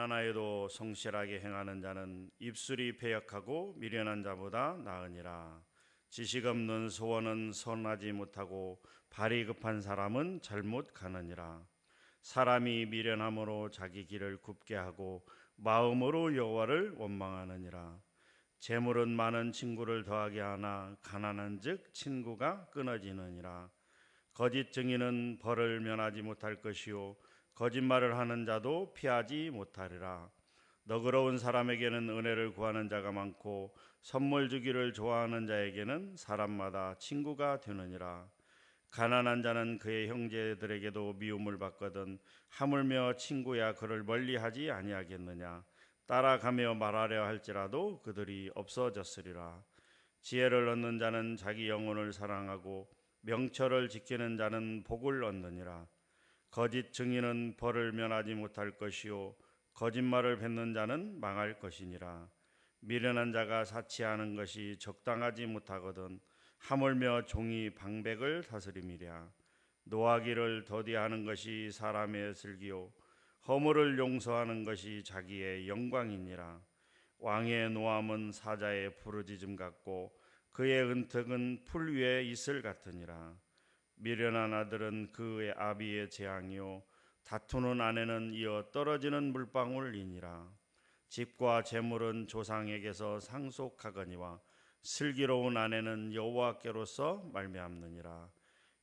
가난하여도 성실하게 행하는 자는 입술이 패역하고 미련한 자보다 나으니라. 지식 없는 소원은 선하지 못하고 발이 급한 사람은 잘못 가느니라. 사람이 미련함으로 자기 길을 굽게 하고 마음으로 여호와를 원망하느니라. 재물은 많은 친구를 더하게 하나 가난한즉 친구가 끊어지느니라. 거짓 증인은 벌을 면하지 못할 것이요 거짓말을 하는 자도 피하지 못하리라. 너그러운 사람에게는 은혜를 구하는 자가 많고 선물 주기를 좋아하는 자에게는 사람마다 친구가 되느니라. 가난한 자는 그의 형제들에게도 미움을 받거든 하물며 친구야 그를 멀리하지 아니하겠느냐. 따라가며 말하려 할지라도 그들이 없어졌으리라. 지혜를 얻는 자는 자기 영혼을 사랑하고 명철을 지키는 자는 복을 얻느니라. 거짓 증인은 벌을 면하지 못할 것이요 거짓말을 뱉는 자는 망할 것이니라. 미련한 자가 사치하는 것이 적당하지 못하거든 하물며 종이 방백을 다스림이랴. 노하기를 더디하는 것이 사람의 슬기요 허물을 용서하는 것이 자기의 영광이니라. 왕의 노함은 사자의 부르짖음 같고 그의 은택은 풀 위에 이슬 같으니라. 미련한 아들은 그의 아비의 재앙이요 다투는 아내는 이어 떨어지는 물방울이니라. 집과 재물은 조상에게서 상속하거니와 슬기로운 아내는 여호와께로서 말미암느니라.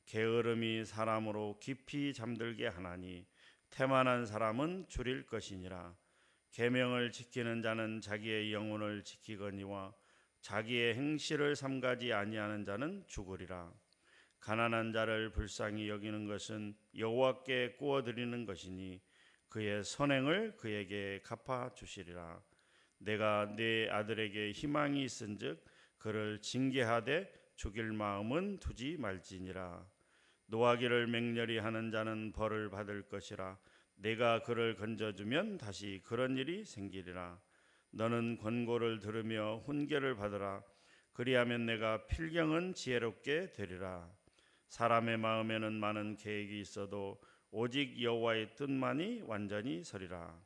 게으름이 사람으로 깊이 잠들게 하나니 태만한 사람은 줄일 것이니라. 계명을 지키는 자는 자기의 영혼을 지키거니와 자기의 행실을 삼가지 아니하는 자는 죽으리라. 가난한 자를 불쌍히 여기는 것은 여호와께 구워드리는 것이니 그의 선행을 그에게 갚아주시리라. 내가 네 아들에게 희망이 있은즉 그를 징계하되 죽일 마음은 두지 말지니라. 노하기를 맹렬히 하는 자는 벌을 받을 것이라. 내가 그를 건져주면 다시 그런 일이 생기리라. 너는 권고를 들으며 훈계를 받으라. 그리하면 내가 필경은 지혜롭게 되리라. 사람의 마음에는 많은 계획이 있어도 오직 여호와의 뜻만이 완전히 서리라.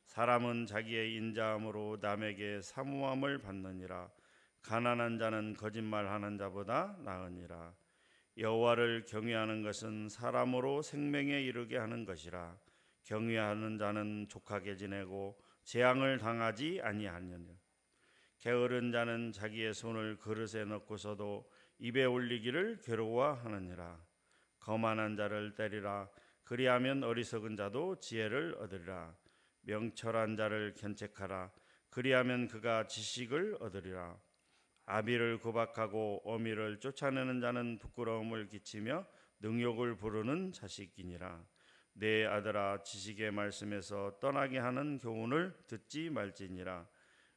사람은 자기의 인자함으로 남에게 사모함을 받느니라. 가난한 자는 거짓말하는 자보다 나으니라. 여호와를 경외하는 것은 사람으로 생명에 이르게 하는 것이라. 경외하는 자는 족하게 지내고 재앙을 당하지 아니하느니라. 게으른 자는 자기의 손을 그릇에 넣고서도 입에 올리기를 괴로워하느니라. 거만한 자를 때리라. 그리하면 어리석은 자도 지혜를 얻으리라. 명철한 자를 견책하라. 그리하면 그가 지식을 얻으리라. 아비를 구박하고 어미를 쫓아내는 자는 부끄러움을 끼치며 능욕을 부르는 자식이니라. 내 아들아, 지식의 말씀에서 떠나게 하는 교훈을 듣지 말지니라.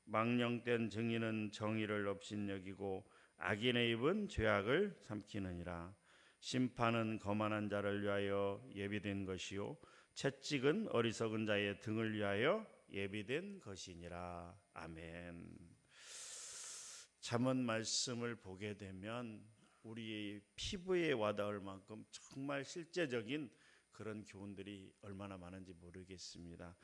망령된 증인은 정의를 업신여기고 악인의 입은 죄악을 삼키느니라. 심판은 거만한 자를 위하여 예비된 것이요 채찍은 어리석은 자의 등을 위하여 예비된 것이니라. 아멘. 잠언 말씀을 보게 되면 우리의 피부에 와닿을 만큼 정말 실제적인 그런 교훈들이 얼마나 많은지 모르겠습니다.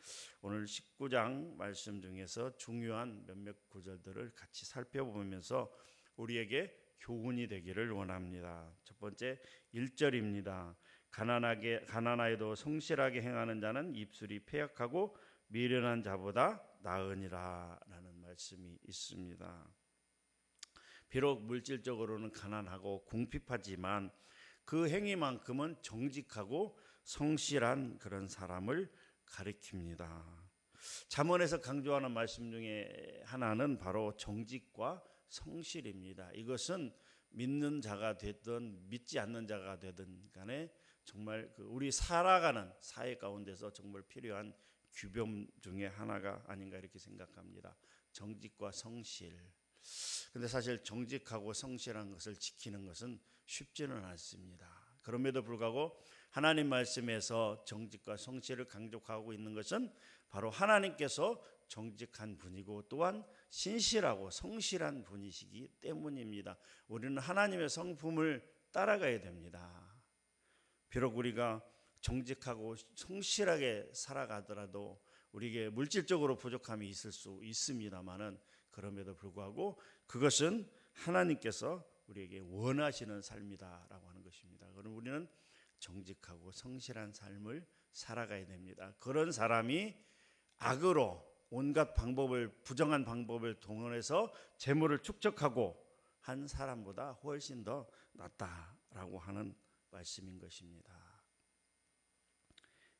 오늘 19장 말씀 중에서 중요한 몇몇 구절들을 같이 살펴보면서 우리에게 교훈이 되기를 원합니다. 첫 번째 1절입니다. 가난하여도 성실하게 행하는 자는 입술이 패역하고 미련한 자보다 나으니라 라는 말씀이 있습니다. 비록 물질적으로는 가난하고 궁핍하지만 그 행위만큼은 정직하고 성실한 그런 사람을 가리킵니다. 잠언에서 강조하는 말씀 중에 하나는 바로 정직과 성실입니다. 이것은 믿는 자가 됐든 믿지 않는 자가 되든 간에 정말 우리 살아가는 사회 가운데서 정말 필요한 규범 중에 하나가 아닌가 이렇게 생각합니다. 정직과 성실. 근데 사실 정직하고 성실한 것을 지키는 것은 쉽지는 않습니다. 그럼에도 불구하고 하나님 말씀에서 정직과 성실을 강조하고 있는 것은 바로 하나님께서 정직한 분이고 또한 신실하고 성실한 분이시기 때문입니다. 우리는 하나님의 성품을 따라가야 됩니다. 비록 우리가 정직하고 성실하게 살아가더라도 우리에게 물질적으로 부족함이 있을 수 있습니다만은 그럼에도 불구하고 그것은 하나님께서 우리에게 원하시는 삶이다라고 하는 것입니다. 그럼 우리는 정직하고 성실한 삶을 살아가야 됩니다. 그런 사람이 악으로 온갖 부정한 방법을 동원해서 재물을 축적하고 한 사람보다 훨씬 더 낫다라고 하는 말씀인 것입니다.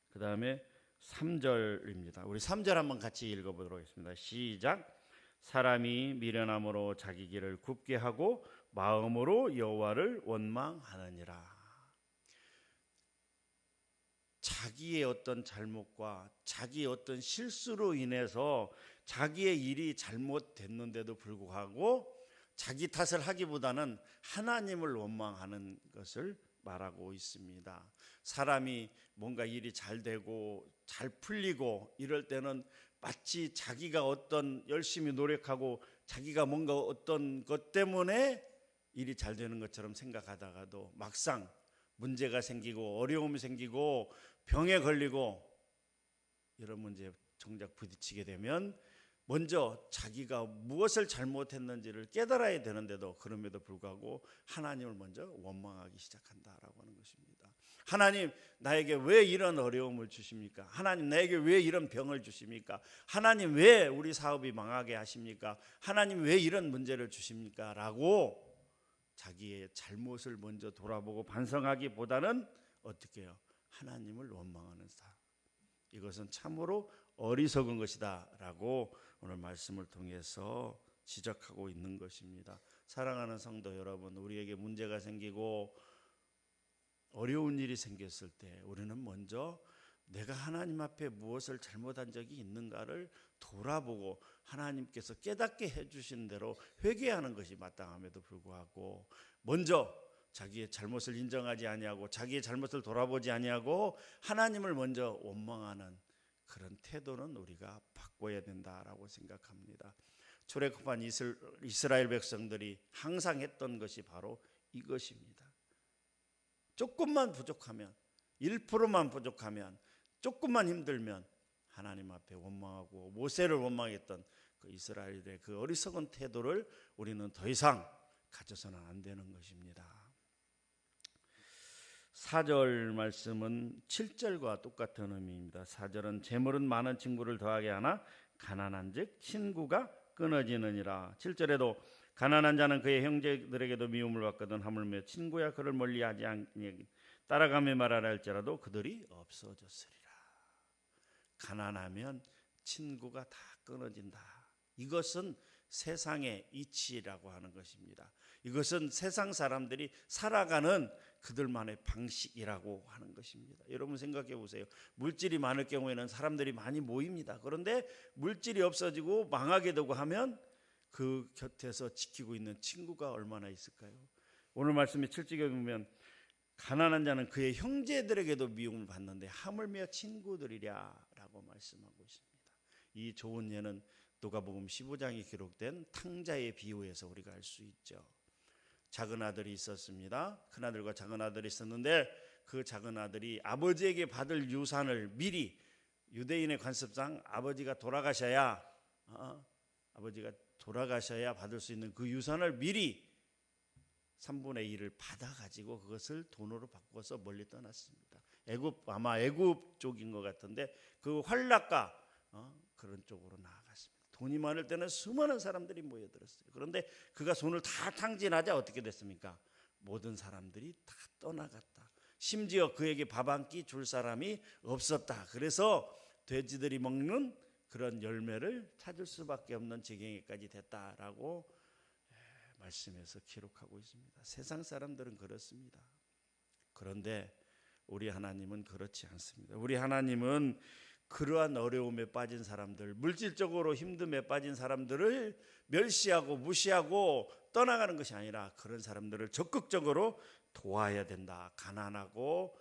그 다음에 3절입니다. 우리 3절 한번 같이 읽어보도록 하겠습니다. 시작. 사람이 미련함으로 자기 길을 굽게 하고 마음으로 여호와를 원망하느니라. 자기의 어떤 잘못과 자기의 어떤 실수로 인해서 자기의 일이 잘못됐는데도 불구하고 자기 탓을 하기보다는 하나님을 원망하는 것을 말하고 있습니다. 사람이 뭔가 일이 잘 되고 잘 풀리고 이럴 때는 마치 자기가 어떤 열심히 노력하고 자기가 뭔가 어떤 것 때문에 일이 잘 되는 것처럼 생각하다가도 막상 문제가 생기고 어려움이 생기고 병에 걸리고 이런 문제에 정작 부딪히게 되면 먼저 자기가 무엇을 잘못했는지를 깨달아야 되는데도 그럼에도 불구하고 하나님을 먼저 원망하기 시작한다라고 하는 것입니다. 하나님, 나에게 왜 이런 어려움을 주십니까? 하나님, 나에게 왜 이런 병을 주십니까? 하나님, 왜 우리 사업이 망하게 하십니까? 하나님, 왜 이런 문제를 주십니까? 라고 자기의 잘못을 먼저 돌아보고 반성하기보다는 어떻게 해요? 하나님을 원망하는 삶. 이것은 참으로 어리석은 것이다 라고 오늘 말씀을 통해서 지적하고 있는 것입니다. 사랑하는 성도 여러분, 우리에게 문제가 생기고 어려운 일이 생겼을 때 우리는 먼저 내가 하나님 앞에 무엇을 잘못한 적이 있는가를 돌아보고 하나님께서 깨닫게 해주신 대로 회개하는 것이 마땅함에도 불구하고 먼저 자기의 잘못을 인정하지 아니하고 자기의 잘못을 돌아보지 아니하고 하나님을 먼저 원망하는 그런 태도는 우리가 바꿔야 된다라고 생각합니다. 출애굽한 이스라엘 백성들이 항상 했던 것이 바로 이것입니다. 조금만 부족하면 1%만 부족하면 조금만 힘들면 하나님 앞에 원망하고 모세를 원망했던 그 이스라엘의 그 어리석은 태도를 우리는 더 이상 가져서는 안 되는 것입니다. 4절 말씀은 7절과 똑같은 의미입니다. 4절은 재물은 많은 친구를 더하게 하나 가난한 즉 친구가 끊어지느니라. 7절에도 가난한 자는 그의 형제들에게도 미움을 받거든 하물며 친구야 그를 멀리하지 않니 따라가며 말하라 할지라도 그들이 없어졌으리라. 가난하면 친구가 다 끊어진다. 이것은 세상의 이치라고 하는 것입니다. 이것은 세상 사람들이 살아가는 그들만의 방식이라고 하는 것입니다. 여러분 생각해 보세요. 물질이 많을 경우에는 사람들이 많이 모입니다. 그런데 물질이 없어지고 망하게 되고 하면 그 곁에서 지키고 있는 친구가 얼마나 있을까요? 오늘 말씀에 7절에 보면 가난한 자는 그의 형제들에게도 미움을 받는데 하물며 친구들이랴 라고 말씀하고 있습니다. 이 좋은 예는 누가복음 15장에 기록된 탕자의 비유에서 우리가 알 수 있죠. 작은 아들이 있었습니다. 큰 아들과 작은 아들이 있었는데 그 작은 아들이 아버지에게 받을 유산을 미리 유대인의 관습상 아버지가 돌아가셔야 받을 수 있는 그 유산을 미리 3분의 1을 받아가지고 그것을 돈으로 바꿔서 멀리 떠났습니다. 아마 애굽 쪽인 것 같은데 그 환락가 그런 쪽으로 나아갔습니다. 돈이 많을 때는 수많은 사람들이 모여들었어요. 그런데 그가 손을 다 탕진하자 어떻게 됐습니까? 모든 사람들이 다 떠나갔다. 심지어 그에게 밥 한 끼 줄 사람이 없었다. 그래서 돼지들이 먹는 그런 열매를 찾을 수밖에 없는 지경에까지 됐다라고 말씀에서 기록하고 있습니다. 세상 사람들은 그렇습니다. 그런데 우리 하나님은 그렇지 않습니다. 우리 하나님은 그러한 어려움에 빠진 사람들, 물질적으로 힘듦에 빠진 사람들을 멸시하고 무시하고 떠나가는 것이 아니라 그런 사람들을 적극적으로 도와야 된다. 가난하고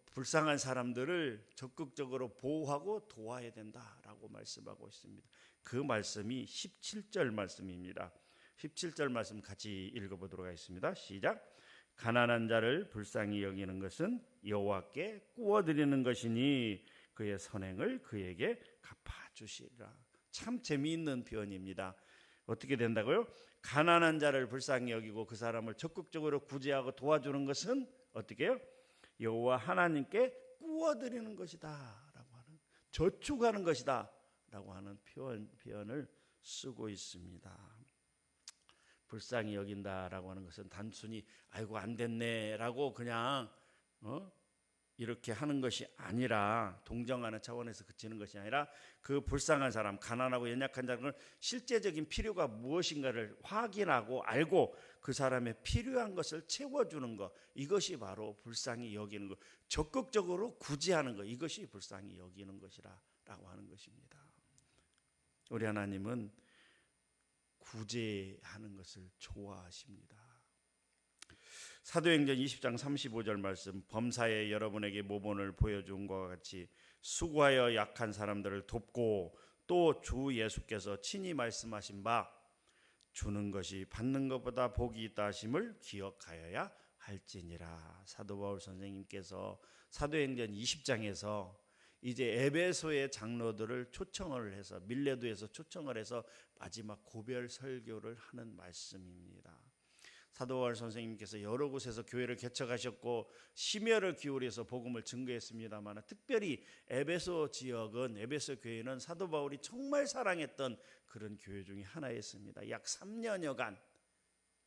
불쌍한 사람들을 적극적으로 보호하고 도와야 된다라고 말씀하고 있습니다. 그 말씀이 17절 말씀입니다. 17절 말씀 같이 읽어보도록 하겠습니다. 시작. 가난한 자를 불쌍히 여기는 것은 여호와께 구워드리는 것이니 그의 선행을 그에게 갚아주시리라. 참 재미있는 표현입니다. 어떻게 된다고요? 가난한 자를 불쌍히 여기고 그 사람을 적극적으로 구제하고 도와주는 것은 어떻게 해요? 여호와 하나님께 꾸어드리는 것이다 라고 하는, 저축하는 것이다 라고 하는 표현을 쓰고 있습니다. 불쌍히 여긴다라고 하는 것은 단순히 아이고 안 됐네 라고 그냥 이렇게 하는 것이 아니라, 동정하는 차원에서 그치는 것이 아니라 그 불쌍한 사람, 가난하고 연약한 자는 실제적인 필요가 무엇인가를 확인하고 알고 그 사람의 필요한 것을 채워주는 것, 이것이 바로 불쌍히 여기는 것, 적극적으로 구제하는 것, 이것이 불쌍히 여기는 것이라고 하는 것입니다. 우리 하나님은 구제하는 것을 좋아하십니다. 사도행전 20장 35절 말씀, 범사에 여러분에게 모본을 보여준 것과 같이 수고하여 약한 사람들을 돕고 또 주 예수께서 친히 말씀하신 바 주는 것이 받는 것보다 복이 있다 하심을 기억하여야 할지니라. 사도 바울 선생님께서 사도행전 20장에서 이제 에베소의 장로들을 초청을 해서, 밀레도에서 초청을 해서 마지막 고별 설교를 하는 말씀입니다. 사도 바울 선생님께서 여러 곳에서 교회를 개척하셨고 심혈을 기울여서 복음을 증거했습니다만, 특별히 에베소 지역은, 에베소 교회는 사도 바울이 정말 사랑했던 그런 교회 중에 하나였습니다. 약 3년여간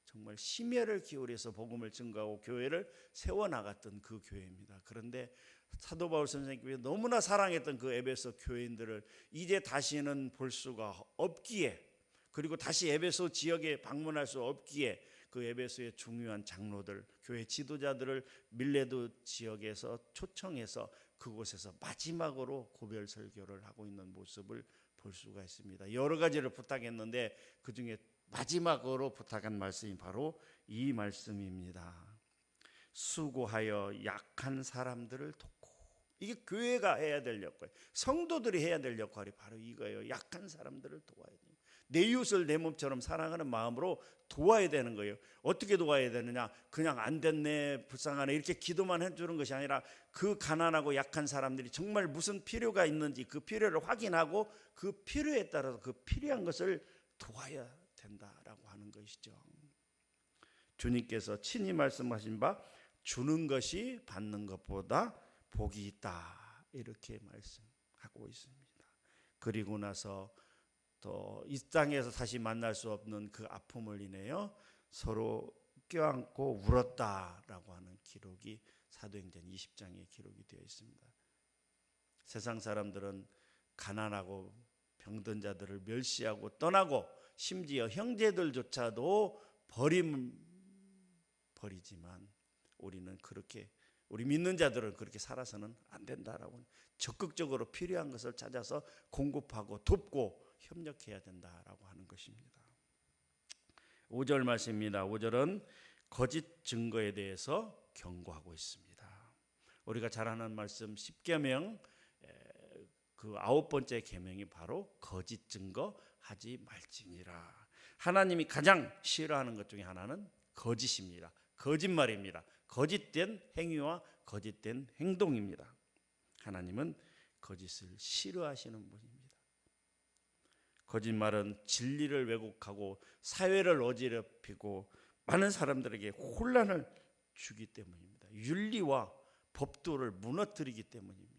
정말 심혈을 기울여서 복음을 증거하고 교회를 세워나갔던 그 교회입니다. 그런데 사도 바울 선생님께서 너무나 사랑했던 그 에베소 교인들을 이제 다시는 볼 수가 없기에, 그리고 다시 에베소 지역에 방문할 수 없기에 그 에베소의 중요한 장로들, 교회 지도자들을 밀레도 지역에서 초청해서 그곳에서 마지막으로 고별 설교를 하고 있는 모습을 볼 수가 있습니다. 여러 가지를 부탁했는데 그 중에 마지막으로 부탁한 말씀이 바로 이 말씀입니다. 수고하여 약한 사람들을 돕고. 이게 교회가 해야 될 역할, 성도들이 해야 될 역할이 바로 이거예요. 약한 사람들을 도와야 돼요. 내 이웃을 내 몸처럼 사랑하는 마음으로 도와야 되는 거예요. 어떻게 도와야 되느냐? 그냥 안 됐네, 불쌍하네 이렇게 기도만 해주는 것이 아니라 그 가난하고 약한 사람들이 정말 무슨 필요가 있는지 그 필요를 확인하고 그 필요에 따라서 그 필요한 것을 도와야 된다라고 하는 것이죠. 주님께서 친히 말씀하신 바 주는 것이 받는 것보다 복이 있다, 이렇게 말씀하고 있습니다. 그리고 나서 또 이 땅에서 다시 만날 수 없는 그 아픔을 인하여 서로 껴안고 울었다라고 하는 기록이 사도행전 20장에 기록이 되어 있습니다. 세상 사람들은 가난하고 병든 자들을 멸시하고 떠나고 심지어 형제들조차도 버리지만 우리는 그렇게, 우리 믿는 자들은 그렇게 살아서는 안 된다라고, 적극적으로 필요한 것을 찾아서 공급하고 돕고 협력해야 된다라고 하는 것입니다. 5절 말씀입니다. 5절은 거짓 증거에 대해서 경고하고 있습니다. 우리가 잘 아는 말씀 10계명 그 9번째 계명이 바로 거짓 증거하지 말지니라. 하나님이 가장 싫어하는 것 중에 하나는 거짓입니다. 거짓말입니다. 거짓된 행위와 거짓된 행동입니다. 하나님은 거짓을 싫어하시는 분입니다. 거짓말은 진리를 왜곡하고 사회를 어지럽히고 많은 사람들에게 혼란을 주기 때문입니다. 윤리와 법도를 무너뜨리기 때문입니다.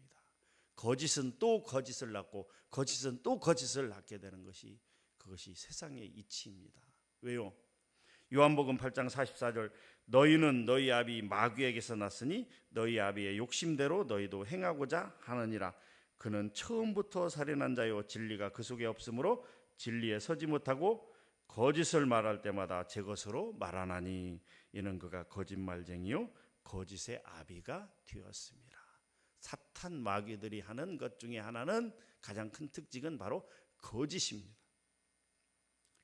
거짓은 또 거짓을 낳고 거짓은 또 거짓을 낳게 되는 것이, 그것이 세상의 이치입니다. 왜요? 요한복음 8장 44절, 너희는 너희 아비 마귀에게서 났으니 너희 아비의 욕심대로 너희도 행하고자 하느니라. 그는 처음부터 살인한 자요 진리가 그 속에 없으므로 진리에 서지 못하고 거짓을 말할 때마다 제 것으로 말하나니 이는 그가 거짓말쟁이요 거짓의 아비가 되었습니다. 사탄 마귀들이 하는 것 중에 하나는, 가장 큰 특징은 바로 거짓입니다.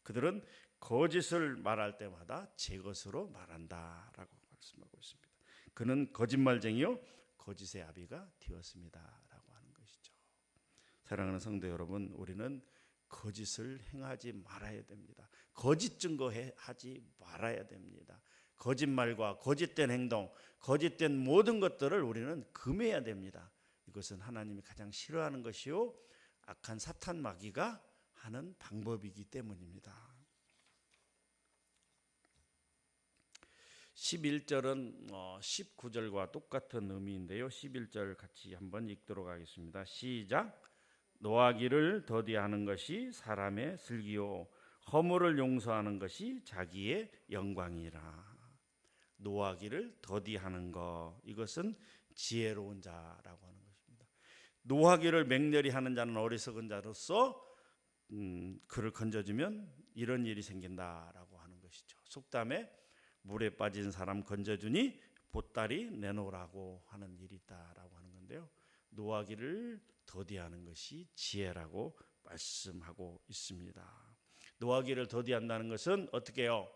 그들은 거짓을 말할 때마다 제 것으로 말한다라고 말씀하고 있습니다. 그는 거짓말쟁이요 거짓의 아비가 되었습니다라고 하는 것이죠. 사랑하는 성도 여러분, 우리는 거짓을 행하지 말아야 됩니다. 거짓 증거하지 말아야 됩니다. 거짓말과 거짓된 행동, 거짓된 모든 것들을 우리는 금해야 됩니다. 이것은 하나님이 가장 싫어하는 것이요 악한 사탄 마귀가 하는 방법이기 때문입니다. 11절은 19절과 똑같은 의미인데요. 11절 같이 한번 읽도록 하겠습니다. 시작. 노하기를 더디하는 것이 사람의 슬기요 허물을 용서하는 것이 자기의 영광이라. 노하기를 더디하는 것, 이것은 지혜로운 자라고 하는 것입니다. 노하기를 맹렬히 하는 자는 어리석은 자로서 그를 건져주면 이런 일이 생긴다라고 하는 것이죠. 속담에 물에 빠진 사람 건져주니 보따리 내놓으라고 하는 일이 있다라고 하는 건데요. 노하기를 더디하는 것이 지혜라고 말씀하고 있습니다. 노하기를 더디한다는 것은 어떻게 해요?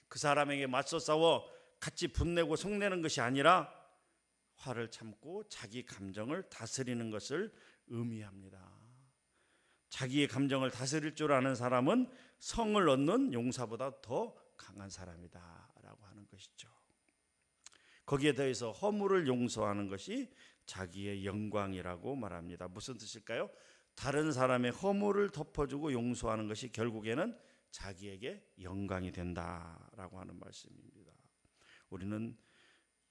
그 사람에게 맞서 싸워 같이 분내고 속내는 것이 아니라 화를 참고 자기 감정을 다스리는 것을 의미합니다. 자기의 감정을 다스릴 줄 아는 사람은 성을 얻는 용사보다 더 강한 사람이다 라고 하는 것이죠. 거기에 더해서 허물을 용서하는 것이 자기의 영광이라고 말합니다. 무슨 뜻일까요? 다른 사람의 허물을 덮어주고 용서하는 것이 결국에는 자기에게 영광이 된다라고 하는 말씀입니다. 우리는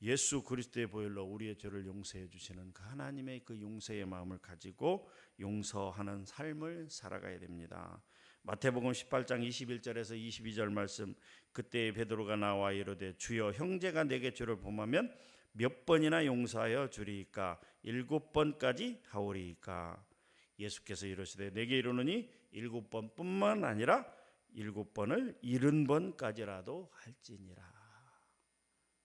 예수 그리스도의 보혈로 우리의 죄를 용서해 주시는 그 하나님의 그 용서의 마음을 가지고 용서하는 삶을 살아가야 됩니다. 마태복음 18장 21절에서 22절 말씀, 그때 베드로가 나와 이르되 주여 형제가 내게 죄를 범하면 몇 번이나 용서하여 주리이까? 7번까지 하오리이까? 예수께서 이르시되 내게 이르노니 7번뿐만 아니라 7번을 70번까지라도 할지니라.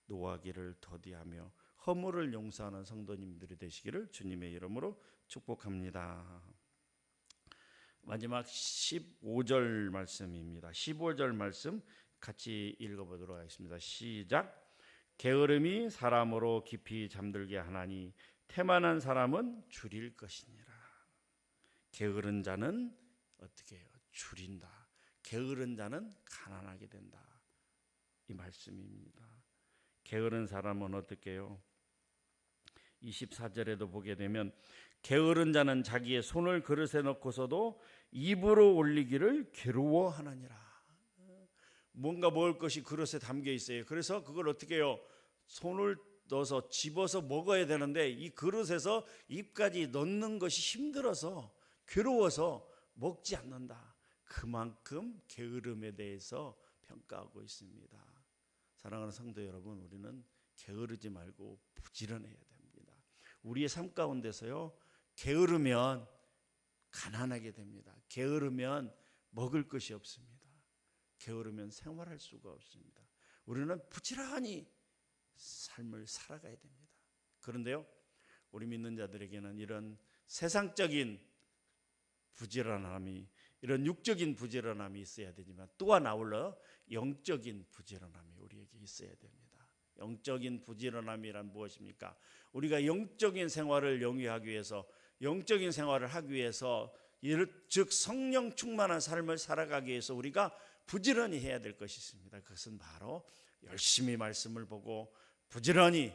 노하기를 더디하며 허물을 용서하는 성도님들이 되시기를 주님의 이름으로 축복합니다. 마지막 15절 말씀입니다. 15절 말씀 같이 읽어보도록 하겠습니다. 시작. 게으름이 사람으로 깊이 잠들게 하나니 태만한 사람은 줄일 것이니라. 게으른 자는 어떻게 해요? 줄인다. 게으른 자는 가난하게 된다. 이 말씀입니다. 게으른 사람은 어떻게 해요? 24절에도 보게 되면 게으른 자는 자기의 손을 그릇에 넣고서도 입으로 올리기를 괴로워하느니라. 뭔가 먹을 것이 그릇에 담겨 있어요. 그래서 그걸 어떻게 해요? 손을 넣어서 집어서 먹어야 되는데 이 그릇에서 입까지 넣는 것이 힘들어서 괴로워서 먹지 않는다. 그만큼 게으름에 대해서 평가하고 있습니다. 사랑하는 성도 여러분, 우리는 게으르지 말고 부지런해야 됩니다. 우리의 삶 가운데서요, 게으르면 가난하게 됩니다. 게으르면 먹을 것이 없습니다. 게으르면 생활할 수가 없습니다. 우리는 부지런히 삶을 살아가야 됩니다. 그런데요, 우리 믿는 자들에게는 이런 세상적인 부지런함이, 이런 육적인 부지런함이 있어야 되지만 또한 아울러 영적인 부지런함이 우리에게 있어야 됩니다. 영적인 부지런함이란 무엇입니까? 우리가 영적인 생활을 영위하기 위해서, 영적인 생활을 하기 위해서, 즉 성령 충만한 삶을 살아가기 위해서 우리가 부지런히 해야 될 것이 있습니다. 그것은 바로 열심히 말씀을 보고 부지런히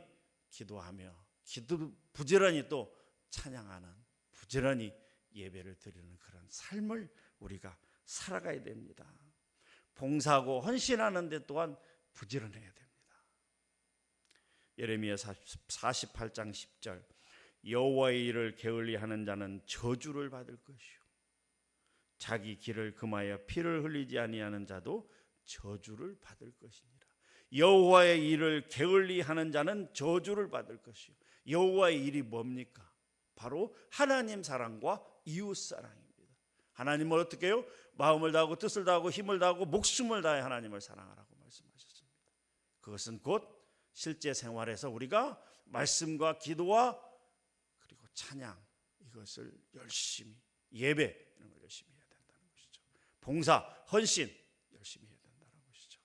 기도하며 부지런히 또 찬양하는, 부지런히 예배를 드리는 그런 삶을 우리가 살아가야 됩니다. 봉사하고 헌신하는 데 또한 부지런해야 됩니다. 예레미야 48장 10절, 여호와의 일을 게을리 하는 자는 저주를 받을 것이요 자기 길을 금하여 피를 흘리지 아니하는 자도 저주를 받을 것이니라. 여호와의 일을 게을리 하는 자는 저주를 받을 것이요. 여호와의 일이 뭡니까? 바로 하나님 사랑과 이웃 사랑입니다. 하나님을 어떻게 해요? 마음을 다하고 뜻을 다하고 힘을 다하고 목숨을 다해 하나님을 사랑하라고 말씀하셨습니다. 그것은 곧 실제 생활에서 우리가 말씀과 기도와 그리고 찬양, 이것을 열심히, 예배 이런 걸 열심히 해야 된다는 것이죠. 봉사, 헌신 열심히 해야 된다는 것이죠.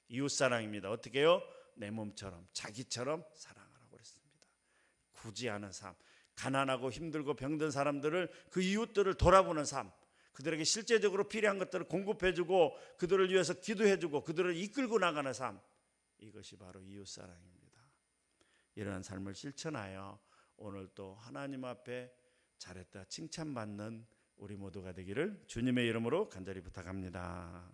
이웃 사랑입니다. 어떻게 해요? 내 몸처럼 자기처럼 사랑하라고 그랬습니다. 굳이 않은 삶, 가난하고 힘들고 병든 사람들을, 그 이웃들을 돌아보는 삶, 그들에게 실제적으로 필요한 것들을 공급해주고 그들을 위해서 기도해주고 그들을 이끌고 나가는 삶, 이것이 바로 이웃사랑입니다. 이러한 삶을 실천하여 오늘 또 하나님 앞에 잘했다 칭찬받는 우리 모두가 되기를 주님의 이름으로 간절히 부탁합니다.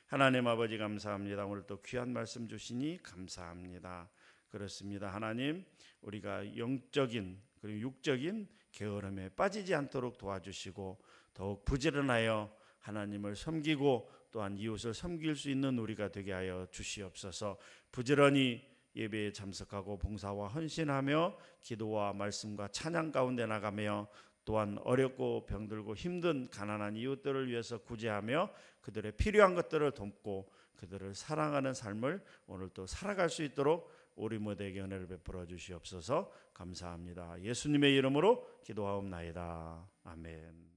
하나님 아버지 감사합니다. 오늘 또 귀한 말씀 주시니 감사합니다. 그렇습니다. 하나님, 우리가 영적인 그리고 육적인 게으름에 빠지지 않도록 도와주시고 더욱 부지런하여 하나님을 섬기고 또한 이웃을 섬길 수 있는 우리가 되게 하여 주시옵소서. 부지런히 예배에 참석하고 봉사와 헌신하며 기도와 말씀과 찬양 가운데 나가며 또한 어렵고 병들고 힘든 가난한 이웃들을 위해서 구제하며 그들의 필요한 것들을 돕고 그들을 사랑하는 삶을 오늘 또 살아갈 수 있도록 우리 모두에게 은혜를 베풀어 주시옵소서. 감사합니다. 예수님의 이름으로 기도하옵나이다. 아멘.